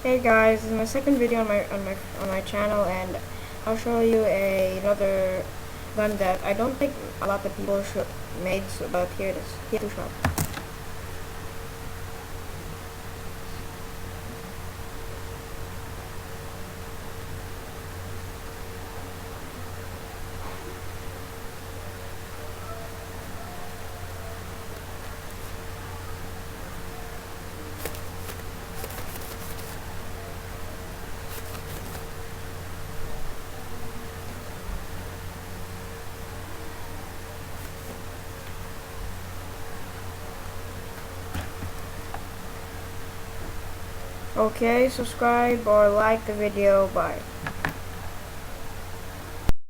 Hey guys, this is my second video on my channel, and I'll show you another gun that I don't think a lot of people should made, but here it is, Tf2 Shot. Okay, subscribe or like the video. Bye.